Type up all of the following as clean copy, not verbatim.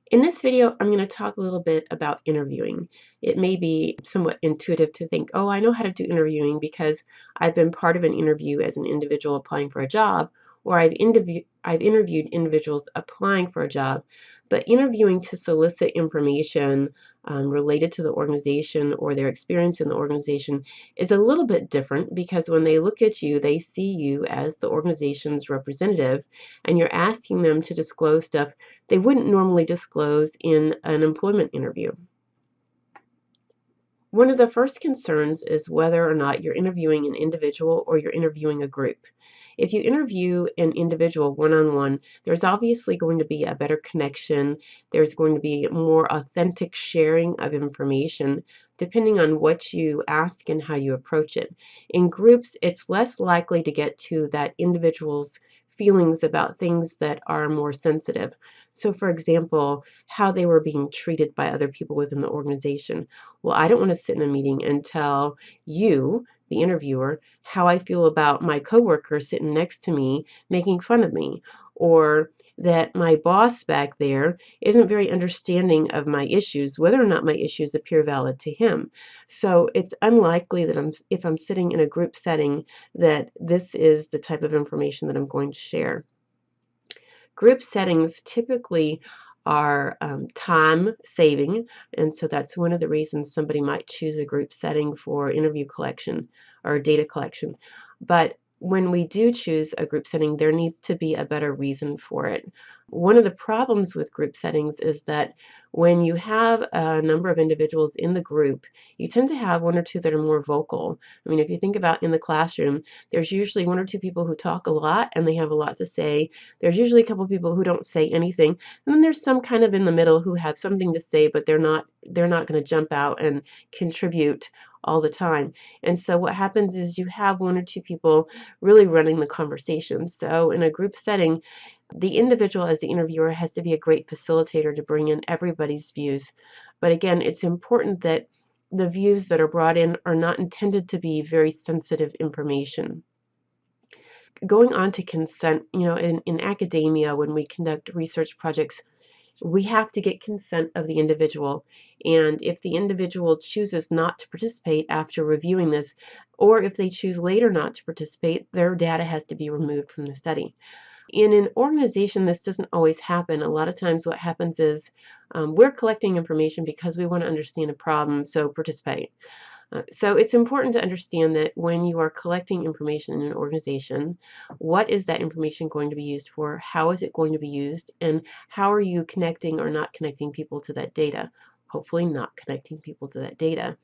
In this video, I'm going to talk a little bit about interviewing. It may be somewhat intuitive to think, oh, I know how to do interviewing because I've been part of an interview as an individual applying for a job, or I've interviewed individuals applying for a job. But interviewing to solicit information related to the organization or their experience in the organization is a little bit different because when they look at you, they see you as the organization's representative, and you're asking them to disclose stuff they wouldn't normally disclose in an employment interview. One of the first concerns is whether or not you're interviewing an individual or you're interviewing a group. If you interview an individual one-on-one, there's obviously going to be a better connection. There's going to be more authentic sharing of information depending on what you ask and how you approach it. In groups, it's less likely to get to that individual's feelings about things that are more sensitive. So, for example, how they were being treated by other people within the organization. Well, I don't want to sit in a meeting and tell you, the interviewer, how I feel about my coworker sitting next to me making fun of me, or that my boss back there isn't very understanding of my issues, whether or not my issues appear valid to him. So it's unlikely that if I'm sitting in a group setting, that this is the type of information that I'm going to share. Group settings typically are time saving, and so that's one of the reasons somebody might choose a group setting for interview collection or data collection. But when we do choose a group setting, there needs to be a better reason for it. One of the problems with group settings is that when you have a number of individuals in the group, you tend to have one or two that are more vocal. I mean, if you think about in the classroom, there's usually one or two people who talk a lot and they have a lot to say. There's usually a couple of people who don't say anything, and then there's some kind of in the middle who have something to say, but they're not going to jump out and contribute all the time. And so what happens is you have one or two people really running the conversation. So in a group setting, the individual as the interviewer has to be a great facilitator to bring in everybody's views. But again, it's important that the views that are brought in are not intended to be very sensitive information. Going on to consent, in academia, when we conduct research projects, we have to get consent of the individual. And if the individual chooses not to participate after reviewing this, or if they choose later not to participate, their data has to be removed from the study. In an organization, this doesn't always happen. A lot of times what happens is we're collecting information because we want to understand a problem, so participate. So it's important to understand that when you are collecting information in an organization, what is that information going to be used for? How is it going to be used? And how are you connecting or not connecting people to that data? Hopefully not connecting people to that data.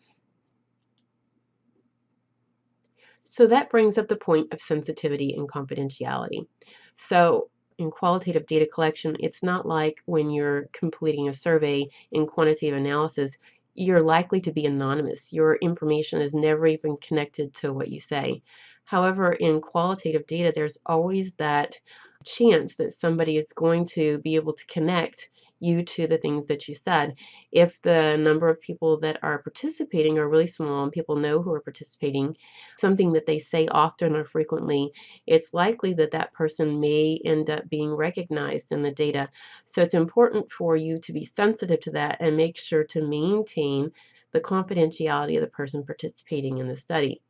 So that brings up the point of sensitivity and confidentiality. So in qualitative data collection, it's not like when you're completing a survey in quantitative analysis, you're likely to be anonymous. Your information is never even connected to what you say. However, in qualitative data, there's always that chance that somebody is going to be able to connect you to the things that you said. If the number of people that are participating are really small and people know who are participating, something that they say often or frequently, it's likely that that person may end up being recognized in the data. So it's important for you to be sensitive to that and make sure to maintain the confidentiality of the person participating in the study,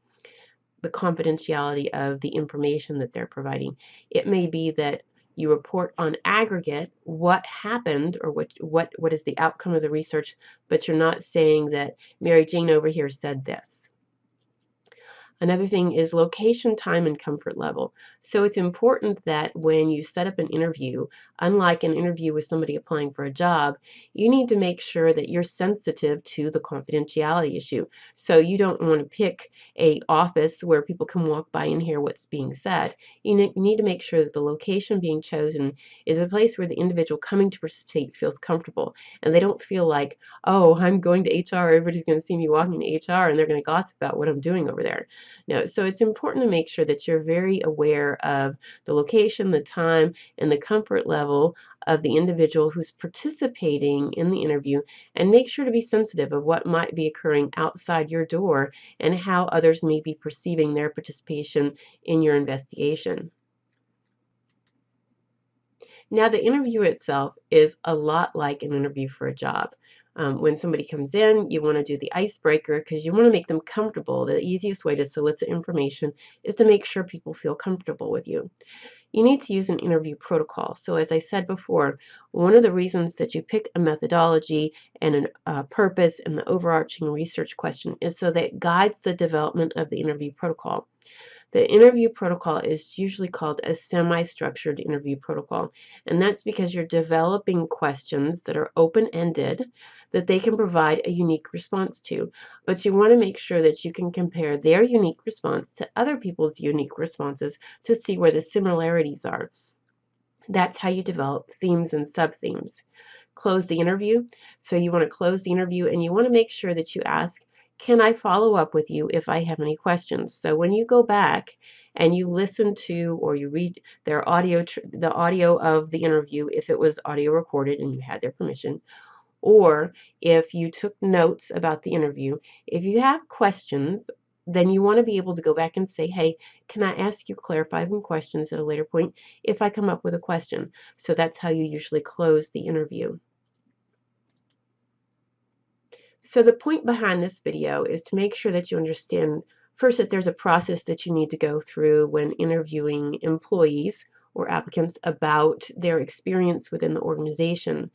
the confidentiality of the information that they're providing. It may be that you report on aggregate what happened or what is the outcome of the research, but you're not saying that Mary Jane over here said this. Another thing is location, time, and comfort level. So it's important that when you set up an interview, unlike an interview with somebody applying for a job, you need to make sure that you're sensitive to the confidentiality issue. So you don't want to pick a office where people can walk by and hear what's being said. You need to make sure that the location being chosen is a place where the individual coming to participate feels comfortable and they don't feel like, oh, I'm going to HR, everybody's going to see me walking to HR and they're going to gossip about what I'm doing over there. No, so it's important to make sure that you're very aware of the location, the time, and the comfort level of the individual who's participating in the interview, and make sure to be sensitive of what might be occurring outside your door and how others may be perceiving their participation in your investigation. Now, the interview itself is a lot like an interview for a job. When somebody comes in, you want to do the icebreaker because you want to make them comfortable. The easiest way to solicit information is to make sure people feel comfortable with you. You need to use an interview protocol. So, as I said before, one of the reasons that you pick a methodology and a purpose and the overarching research question is so that it guides the development of the interview protocol. The interview protocol is usually called a semi-structured interview protocol, and that's because you're developing questions that are open-ended that they can provide a unique response to. But you want to make sure that you can compare their unique response to other people's unique responses to see where the similarities are. That's how you develop themes and subthemes. Close the interview. So you want to close the interview and you want to make sure that you ask, can I follow up with you if I have any questions? So when you go back and you listen to or you read their audio, the audio of the interview, if it was audio recorded and you had their permission, or if you took notes about the interview, if you have questions, then you want to be able to go back and say, hey, can I ask you clarifying questions at a later point if I come up with a question? So that's how you usually close the interview. So the point behind this video is to make sure that you understand first that there's a process that you need to go through when interviewing employees or applicants about their experience within the organization.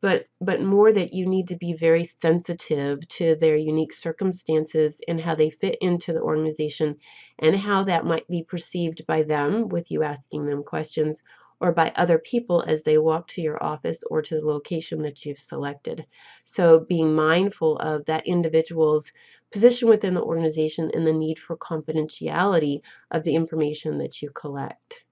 But more that you need to be very sensitive to their unique circumstances and how they fit into the organization and how that might be perceived by them with you asking them questions or by other people as they walk to your office or to the location that you've selected. So being mindful of that individual's position within the organization and the need for confidentiality of the information that you collect.